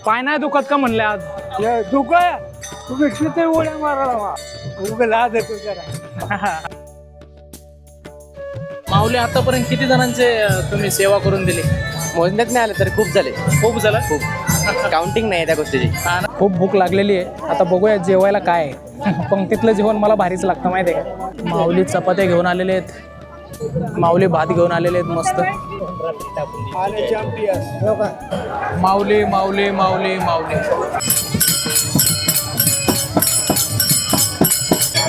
पाय नाही दुखत का म्हणले आज? दुखय तुम्ही किती उड्या मारा उगा लाज येतो जरा. माऊली आतापर्यंत किती जणांचे तुम्ही सेवा करून दिली? मोजण्यात नाही आलं तरी खूप झाले. खूप झालं. खूप काउंटिंग नाही त्या गोष्टीची. खूप भूक लागलेली आहे. आता बघूया जेवायला काय आहे. पंक्तीतलं जेवण मला भारीच लागतं माहिती आहे का. माऊली चपात्या घेऊन आलेले आहेत, माऊली भात घेऊन आलेले आहेत मस्त. माऊली माऊली माऊली माऊली.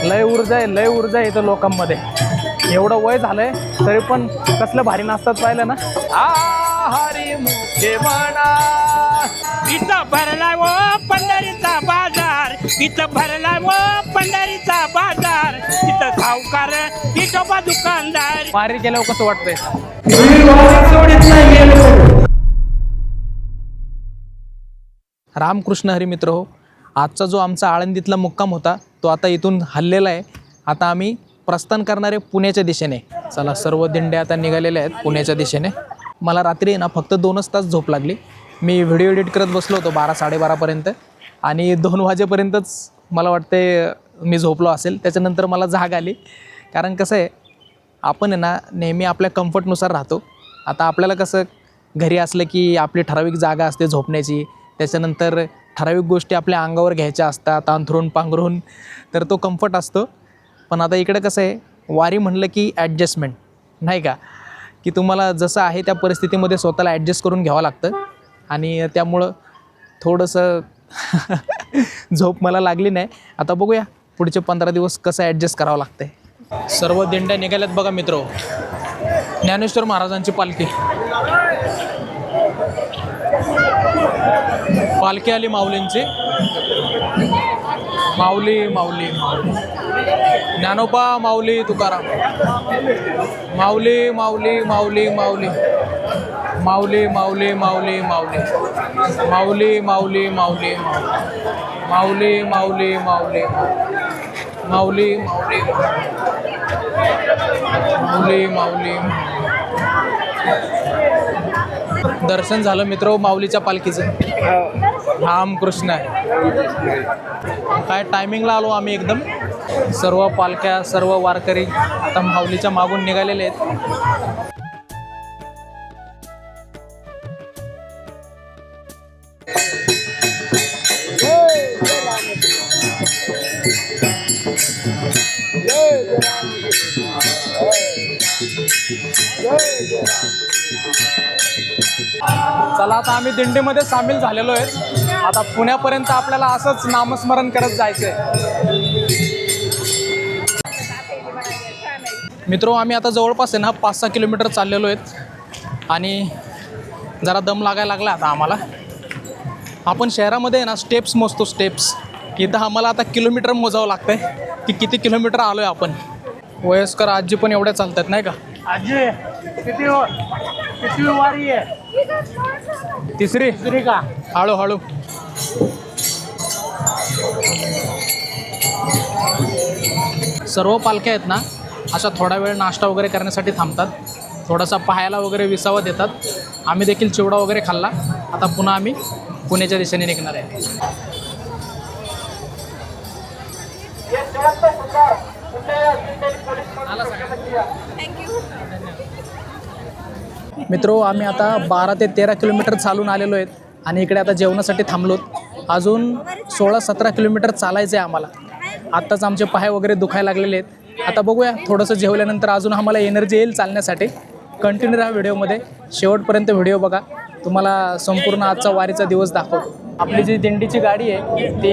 लय ऊर्जा आहे, लय ऊर्जा आहे इथं लोकांमध्ये. एवढं वय झालंय तरी पण कसलं भारी नाचतात पाहिलं ना. हरी मुखे म्हणा इथं भरलाय व पंढरीचा बाजार, इथं भरलाय व पंढरीचा बाजार, इथं सावकार इथं दुकानदार. वारी केल्यावर कसं वाटतंय? रामकृष्ण हरी मित्र हो, आजचा जो आमचा आळंदीतला मुक्काम होता तो आता इथून हललेला आहे. आता आम्ही प्रस्थान करणारे पुण्याच्या दिशेने. चला, सर्व दिंड्या आता निघालेल्या आहेत पुण्याच्या दिशेने. मला रात्री ना फक्त 2च तास झोप लागली. मी व्हिडिओ एडिट करत बसलो होतो 12-12:30पर्यंत आणि 2 वाजेपर्यंतच मला वाटते मी झोपलो असेल. त्याच्यानंतर मला जाग आली. कारण कसं आहे, आपण आहे ना नेहमी आपल्या कम्फर्टनुसार राहतो. आता आपल्याला कसं घरी असलं की आपली ठराविक जागा असते झोपण्याची, त्याच्यानंतर ठराविक गोष्टी आपल्या अंगावर घ्यायच्या असतात अंथरून पांघरून, तर तो कम्फर्ट असतो. पण आता इकडे कसं आहे, वारी म्हणलं की ॲडजस्टमेंट नाही का, की तुम्हाला जसं आहे त्या परिस्थितीमध्ये स्वतःला ॲडजस्ट करून घ्यावं लागतं. आणि त्यामुळं थोडंसं झोप मला लागली नाही. आता बघूया पुढचे 15 दिवस कसं ॲडजस्ट करावं लागतं आहे. सर्व दिंड्या निघाल्यात बघा मित्र. ज्ञानेश्वर महाराजांची पालखी पालखी आली माऊलींची. माऊली माऊली माऊली, ज्ञानोबा माऊली तुकाराम. माऊली माऊली माऊली माऊली, माऊली माऊली माऊली माऊली, माऊली माऊली माऊली माऊली, माऊली माऊली माऊली माऊली माऊली माऊली. दर्शन झालं मित्र माऊलीच्या पालखीचं. रामकृष्ण आहे. काय टायमिंगला आलो आम्ही एकदम. सर्व पालख्या सर्व वारकरी आता माऊलीच्या मागून निघालेले आहेत. चला, आता आम्ही दिंडीमध्ये सामील झालेलो आहे. आता पुण्यापर्यंत आपल्याला असंच नामस्मरण करत जायचंय. मित्रो, आम्ही आता जवळपास आहे ना 5-6 किलोमीटर चाललेलो आहेत आणि जरा दम लागायला लागला आता आम्हाला. आपण शहरामध्ये आहे ना स्टेप्स मोजतो, स्टेप्स. इथं आम्हाला आता किलोमीटर मोजावं लागतं आहे की किती किलोमीटर आलो आहे आपण. वयस्कर आजी पण एवढ्या चालतात नाही का. आजी किती वारी आहे? तिसरी का? हळूहळू. सर्व पालख्या आहेत ना अशा थोडा वेळ नाश्ता वगैरे करण्यासाठी थांबतात, थोडासा पाहायला वगैरे विसावा देतात. आम्ही देखील चिवडा वगैरे खाल्ला. आता पुन्हा आम्ही पुण्याच्या दिशेने निघणार आहे. मित्रो, आम्ही आता 12 ते 13 किलोमीटर चालून आलेलो आहेत आणि इकडे आता जेवणासाठी थांबलोत. अजून 16-17 किलोमीटर चालायचं आहे आम्हाला. आत्ताच आमचे पाय वगैरे दुखायला लागलेले आहेत. आता बघूया थोडंसं जेवल्यानंतर अजून आम्हाला एनर्जी येईल चालण्यासाठी. कंटिन्यू राहा व्हिडिओमध्ये, शेवटपर्यंत व्हिडिओ बघा. तुम्हाला संपूर्ण आजचा वारीचा दिवस दाखवतो. आपली जी दिंडीची गाडी आहे ती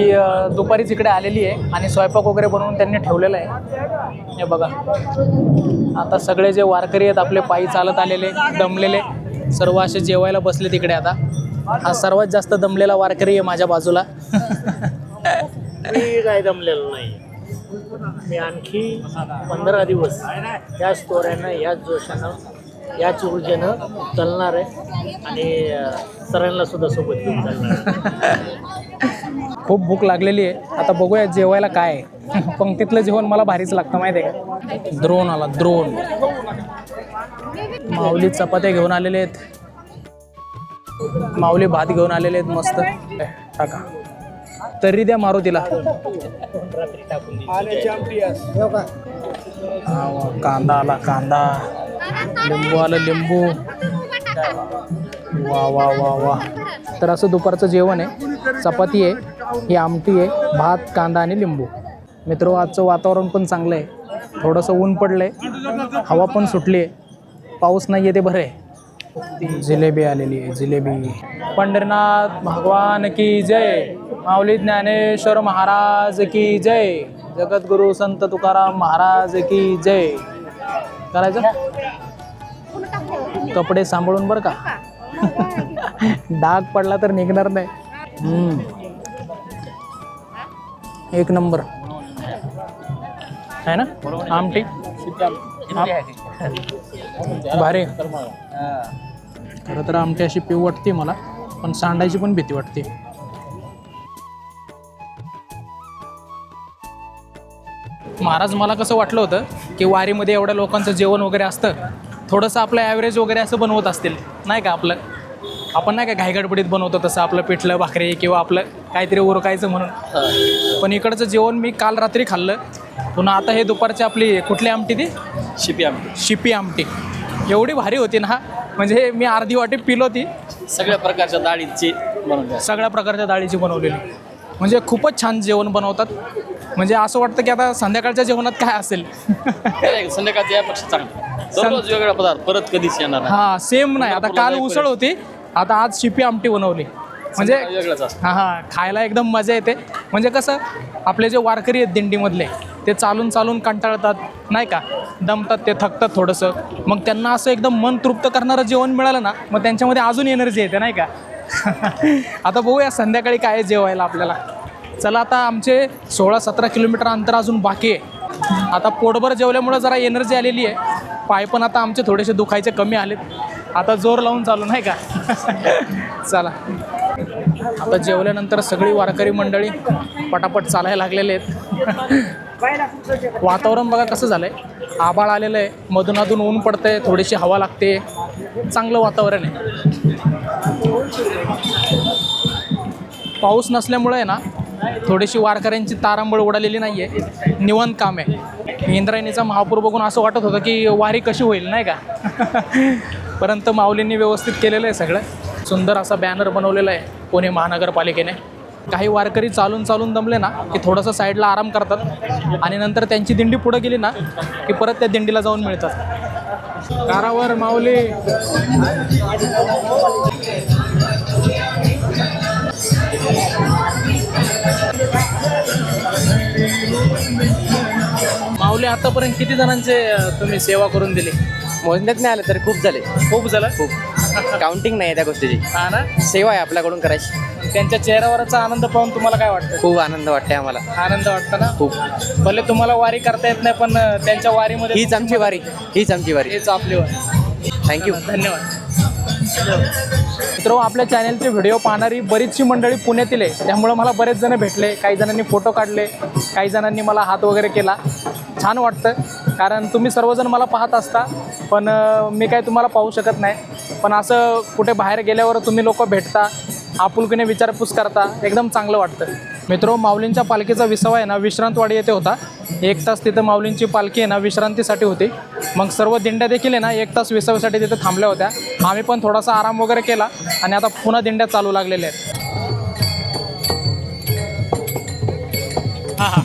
दुपारीच इकडे आलेली आहे आणि स्वयंपाक वगैरे बनवून त्यांनी ठेवलेला आहे. हे बघा, आता सगळे जे वारकरी आहेत आपले पायी चालत आलेले दमलेले सर्व असे जेवायला बसले तिकडे. आता हा सर्वात जास्त दमलेला वारकरी आहे माझ्या बाजूला. मी काय दमलेलो नाही. मी आणखी 15 दिवस याच तोऱ्यानं, याच जोशानं, याच ऊर्जेनं चालणार आहे आणि सरांना सुद्धा सोबत घेऊन चालणार. खूप भूक लागलेली आहे. आता बघूया जेवायला काय आहे. पंक्तीतलं जेवण मला भारीच लागतं माहिती आहे का. द्रोण आला, द्रोण. माऊली चपात्या घेऊन आलेले आहेत. माऊली भात घेऊन आलेले आहेत मस्त. टाका तरी द्या मारुतीला. रात्री टाकून हा, वा, कांदा आला कांदा, लिंबू आलं लिंबू. वा वा वा वा. तर असं दुपारचं जेवण आहे. चपाती आहे, ही आमटी आहे, भात कांदा आणि लिंबू. मित्र आजचं वातावरण पण चांगलं आहे. थोडंसं ऊन पडलं आहे, हवा पण सुटली आहे, पाऊस नाही आहे ते बरं आहे. जिलेबी आलेली आहे जिलेबी. पंढरीनाथ भगवान की जय. माऊली ज्ञानेश्वर महाराज की जय. जगद्गुरु संत तुकाराम महाराज की जय. करायचं कपडे सांभाळून बरं का. डाग पडला तर निघणार नाही. एक नंबर आहे ना आमटी. भारी. खरं तर आमटी अशी पिऊ वाटते मला, पण सांडायची पण भीती वाटते. महाराज मला कसं वाटलं होतं की वारीमध्ये एवढ्या लोकांचं जेवण वगैरे असतं, थोडंसं आपलं ॲव्हरेज वगैरे असं बनवत असतील नाही का. आपण नाही का घाईगडबडीत बनवतो तसं आपलं पिठलं भाकरी किंवा आपलं काहीतरी उरकायचं म्हणून. पण इकडचं जेवण मी काल रात्री खाल्लं. पुन्हा आता हे दुपारची आपली कुठली आमटी ती शिपी आमटी एवढी भारी होती ना, म्हणजे मी अर्धी वाटी पिलो ती. सगळ्या प्रकारच्या डाळीची बनवली. सगळ्या प्रकारच्या डाळीची बनवलेली. म्हणजे खूपच छान जेवण बनवतात. म्हणजे असं वाटतं की आता संध्याकाळच्या जेवणात काय असेल. संध्याकाळच्या यापेक्षा चांगलं दररोज वेगळा पदार्थ परत कधीच येणार नाही. हां सेम नाही. आता काल उसळ होती, आता आज शिपी आमटी बनवली. म्हणजे वेगळंच असतं. हां खायला एकदम मजा येते. म्हणजे कसं आपले जे वारकरी आहेत दिंडीमधले, ते चालून चालून कंटाळतात नाही का, दमतात, ते थकतात थोडंसं. मग त्यांना असं एकदम मन तृप्त करणारं जेवण मिळालं ना, मग त्यांच्यामध्ये अजून एनर्जी येते नाही का. आता बघूया संध्याकाळी काय जेवायला आपल्याला. चला आता आमचे 16-17 किलोमीटर अंतर अजून बाकी आहे. आता पोटभर जेवल्यामुळं जरा एनर्जी आलेली आहे. पाय पण आता आमचे थोडेसे दुखायचे कमी आलेत. आता जोर लावून चालू नाही का. चला आता जेवल्यानंतर सगळी वारकरी मंडळी पटापट चालायला लागलेले आहेत. वातावरण बघा कसं झालं आहे. आभाळ आलेलं आहे, मधून अधून ऊन पडतं आहे, थोडीशी हवा लागते, चांगलं वातावरण आहे. पाऊस नसल्यामुळे आहे ना, थोडीशी वारकऱ्यांची तारांबळ उडालेली नाही आहे, निवांत काम आहे. इंद्रायणीचा महापूर बघून असं वाटत होतं की वारी कशी होईल नाही का. परंतु माऊलींनी व्यवस्थित केलेलं आहे सगळं. सुंदर असा बॅनर बनवलेला आहे पुणे महानगरपालिकेने. काही वारकरी चालून चालून दमले ना की थोडंसं साईडला आराम करतात आणि नंतर त्यांची दिंडी पुढं गेली ना की परत त्या दिंडीला जाऊन मिळतात. कारावर माऊली. माऊली आतापर्यंत किती जणांचे तुम्ही सेवा करून दिली? मोजण्यात नाही आलं तरी खूप झाले. खूप झालं. खूप काउंटिंग नाही आहे त्या गोष्टीची. हा ना. सेवा आहे आपल्याकडून करायची. त्यांच्या चेहऱ्यावरचा आनंद पाहून तुम्हाला काय वाटतं? खूप आनंद वाटते आम्हाला. आनंद वाटतं ना. खूप. भले तुम्हाला वारी करता येत नाही, पण त्यांच्या वारीमध्ये हीच आमची वारी. हेच आपली वारी. थँक्यू. धन्यवाद. मित्र आपल्या चॅनलचे व्हिडिओ पाहणारी बरीचशी मंडळी पुण्यातील आहे, त्यामुळं मला बरेच जण भेटले. काही जणांनी फोटो काढले, काही जणांनी मला हात वगैरे केला. छान वाटतं, कारण तुम्ही सर्वजण मला पाहत असता, पण मी काय तुम्हाला पाहू शकत नाही. पण असं कुठे बाहेर गेल्यावर तुम्ही लोक भेटता, आपुलकीने विचारपूस करता, एकदम चांगलं वाटतं. मित्रो माऊलींच्या पालखीचा विसावा आहे ना विश्रांतवाडी येथे होता. 1 तास तिथं माऊलींची पालखी आहे ना विश्रांतीसाठी होती. मग सर्व दिंड्या देखील आहे ना 1 तास विसाव्यासाठी तिथं थांबल्या होत्या. आम्ही पण थोडासा आराम वगैरे केला आणि आता पुन्हा दिंड्या चालू लागलेल्या आहेत. हां हां.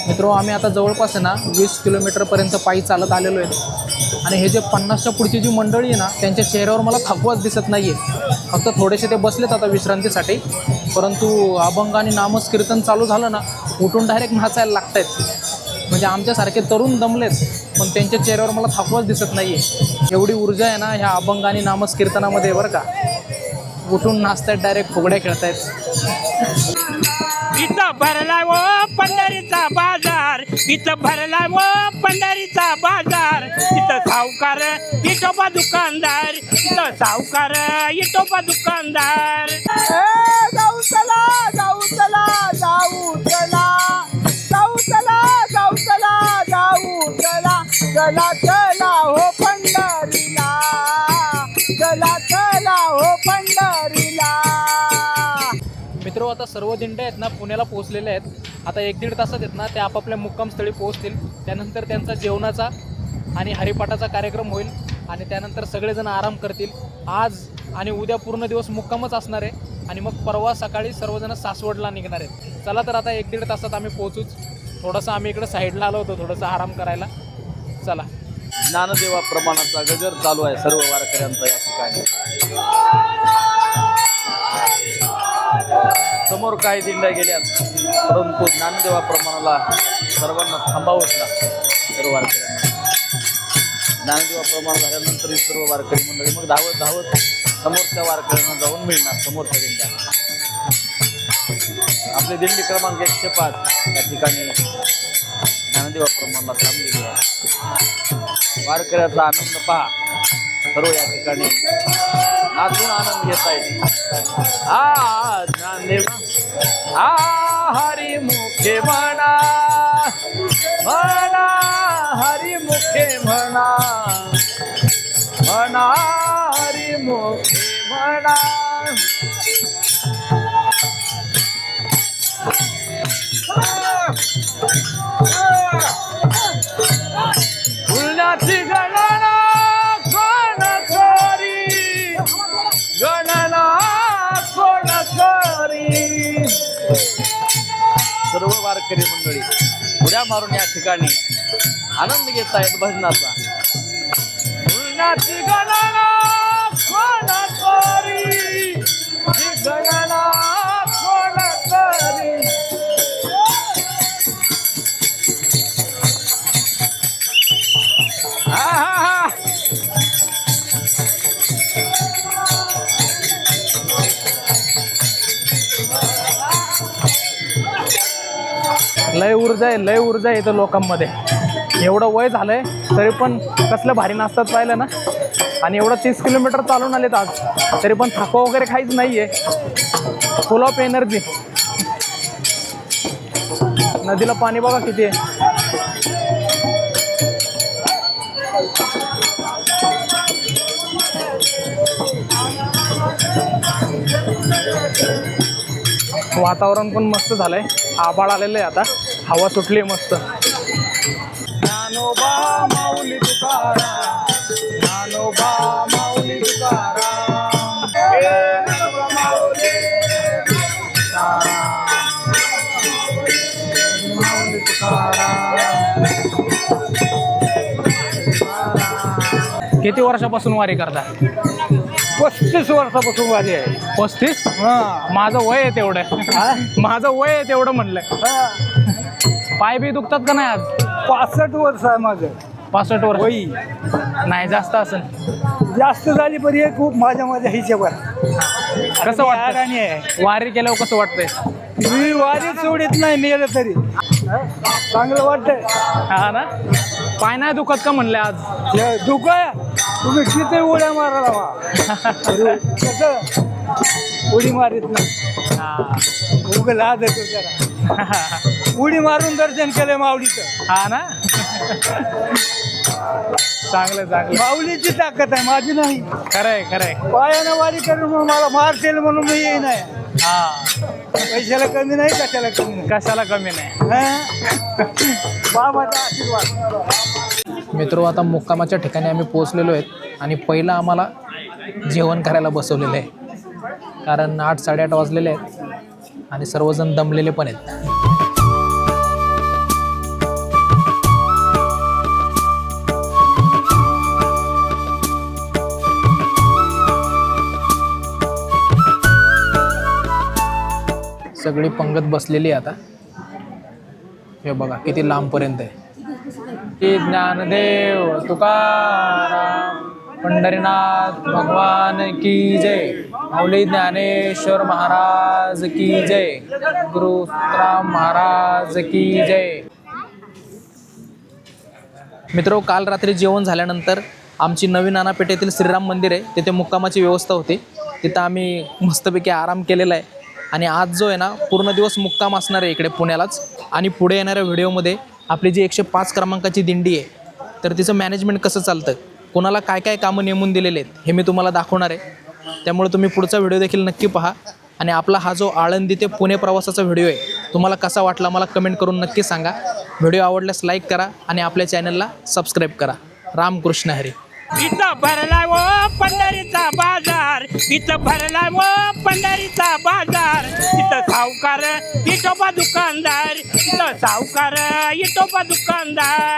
मित्रो आम्ही आता जवळपास आहे ना 20 किलोमीटरपर्यंत पायी चालत आलेलो आहे. आणि हे जे 50च्या पुढची जी मंडळी आहे ना त्यांच्या चेहऱ्यावर मला थकवाच दिसत नाही आहे. फक्त थोडेसे ते बसलेत आता विश्रांतीसाठी, परंतु अभंग आणि नामस्कीर्तन चालू झालं ना उठून डायरेक्ट नाचायला लागत आहेत. म्हणजे आमच्यासारखे तरुण दमलेत पण त्यांच्या चेहऱ्यावर मला थकवाच दिसत नाही आहे. एवढी ऊर्जा आहे ना ह्या अभंग आणि नामस्कीर्तनामध्ये बरं का. उठून नाचतायत, डायरेक्ट फुगड्या खेळतायत. इथं भरला व पंढरीचा बाजार, इथं भरला व पंढरीचा बाजार. इथं सावकार इटोबा दुकानदार, इथं सावकार इटोबा दुकानदार. जाऊ चला जाऊ चला जाऊ चला जाऊ चला जाऊ चला जाऊ चला चला चला हो पंढरीला, चला चला हो पंढरीला. मित्र, आता सर्व दिंड्या आहेत ना पुण्याला पोहोचलेल्या आहेत. आता 1-1.5 तासात आहेत ना ते आपापल्या मुक्कामस्थळी पोहोचतील. त्यानंतर त्यांचा जेवणाचा आणि हरिपाठाचा कार्यक्रम होईल आणि त्यानंतर सगळेजण आराम करतील. आज आणि उद्या पूर्ण दिवस मुक्कामच असणार आहे आणि मग परवा सकाळी सर्वजण सासवडला निघणार आहेत. चला तर आता 1-1.5 तासात आम्ही पोहोचूच. थोडंसं आम्ही इकडं साईडला आलो होतो थोडंसं आराम करायला. चला. ज्ञानदेवा प्रमाणाचा गजर चालू आहे सर्व वारकऱ्यांचा या ठिकाणी. समोर काही दिंड्या गेल्यात, परंतु ज्ञानदेवा प्रमाणाला सर्वांना थांबावंच लागतं सर्व वारकऱ्यांना. ज्ञानदेवा प्रमाण झाल्यानंतर ही सर्व वारकरी मंडळी मग धावत धावत समोरच्या वारकऱ्यांना जाऊन मिळणार. समोरच्या दिंड्या आपली दिंडी क्रमांक 105 या ठिकाणी ज्ञानदेवा प्रमाणाला थांबलेली आहे. वारकऱ्याचा आनंद पहा, सर्व या ठिकाणी नाचून आनंद घेत आहेत. आ ज्ञानदेवा हरी मुखे म्हणा म्हणा, हरी मुखे म्हणा म्हणा, हरी मुखे म्हणा. फुलण्याची गणना कोण करी, गणना कोण करी. सर्व वारकरी मंडळी उड्या मारून या ठिकाणी आनंद घेत आहेत भजनाचा. फुलण्याची गणना कोण करी, गणना कोण करी. लय ऊर्जा आहे, लय ऊर्जा आहे इथं लोकांमध्ये. एवढं वय झालंय तरी पण कसलं भारी नाचतात पाहिलं ना. आणि एवढं 30 किलोमीटर चालून आलेत आज, तरी पण थकवा वगैरे काहीच नाही आहे. फुल ऑफ एनर्जी. नदीला पाणी बघा किती आहे. वातावरण पण मस्त झालंय, आभाळ आलेलं आहे, आता हवा सुटली मस्त. ज्ञानोबा माऊली तुकाराम, ज्ञानोबा माऊली तुकाराम, ज्ञानोबा माऊली तुकाराम. किती वर्षापासून वारी करता? 35 वर्षापासून वारी आहे. 35? माझं वय आहे तेवढं. माझं वय आहे तेवढं म्हणलं. पाय बी दुखतात का नाही आज? 65 वर्ष आहे माझं. 65 वर्ष वय नाही, जास्त असेल. जास्त झाली पण हे खूप माझ्या हिशेबात. कसं वाटतं अडाणी आहे. वारी केल्यावर? कसं वाटतंय? मी वारी सोडित नाही मेलं तरी चांगलं वाटतंय. हा ना. पाय नाही दुखत का म्हणले आज? दुःख तुम्ही किती उड्या मारायला कसं उडी मारित नाही. उग लाद येतो जरा. उडी मारून दर्शन केलंय माऊलीचं. हा ना. चांगलं चांगलं. माऊलीची ताकद आहे, माझी नाही. खरंय खरंय. पायानं वारी करून मला मारतील म्हणून मी येई नाही. हा. पैशाला कमी नाही, कशाला कमी नाही. कशाला कमी नाही. बाबाचा आशीर्वाद. मित्र, आता मुक्कामाच्या ठिकाणी आम्ही पोहोचलेलो आहेत आणि पहिलं आम्हाला जेवण करायला बसवलेलं आहे. कारण 8-8:30 वाजलेले आहेत आणि सर्वजण दमलेले पण आहेत. सगळी पंगत बसलेली आहे आता. हे बघा किती लांबपर्यंत आहे. ज्ञानदेव तुकाराम पंढरीनाथ भगवान की जय. माऊली ज्ञानेश्वर महाराज की जय. गुरु तुकाराम महाराज की जय. मित्रो, काल रात्री जेवण झाल्यानंतर आमची नवीन नानापेठेतील श्रीराम मंदिर आहे, तिथे मुक्कामाची व्यवस्था होती. तिथं आम्ही मस्तपैकी आराम केलेला आहे. आणि आज जो आहे ना, पूर्ण दिवस मुक्काम असणार आहे इकडे पुण्यालाच. आणि पुढे येणाऱ्या व्हिडिओमध्ये आपली जी 105 क्रमांकाची दिंडी आहे, तर तिचं मॅनेजमेंट कसं चालतं, कोणाला काय काय कामं नेमून दिलेले आहेत, हे मी तुम्हाला दाखवणार आहे. त्यामुळे तुम्ही पुढचा व्हिडिओ देखील नक्की पहा. आणि आपला हा जो आळंदी ते पुणे प्रवासाचा व्हिडिओ आहे, तुम्हाला कसा वाटला मला कमेंट करून नक्की सांगा. व्हिडिओ आवडल्यास लाईक करा आणि आपल्या चॅनलला सबस्क्राईब करा. रामकृष्ण हरी. इथं भरला व पंढरीचा बाजार, इथं भरला व पंढरीचा बाजार. इथं सावकार इटोबा दुकानदार, इथं सावकार इटोबा दुकानदार.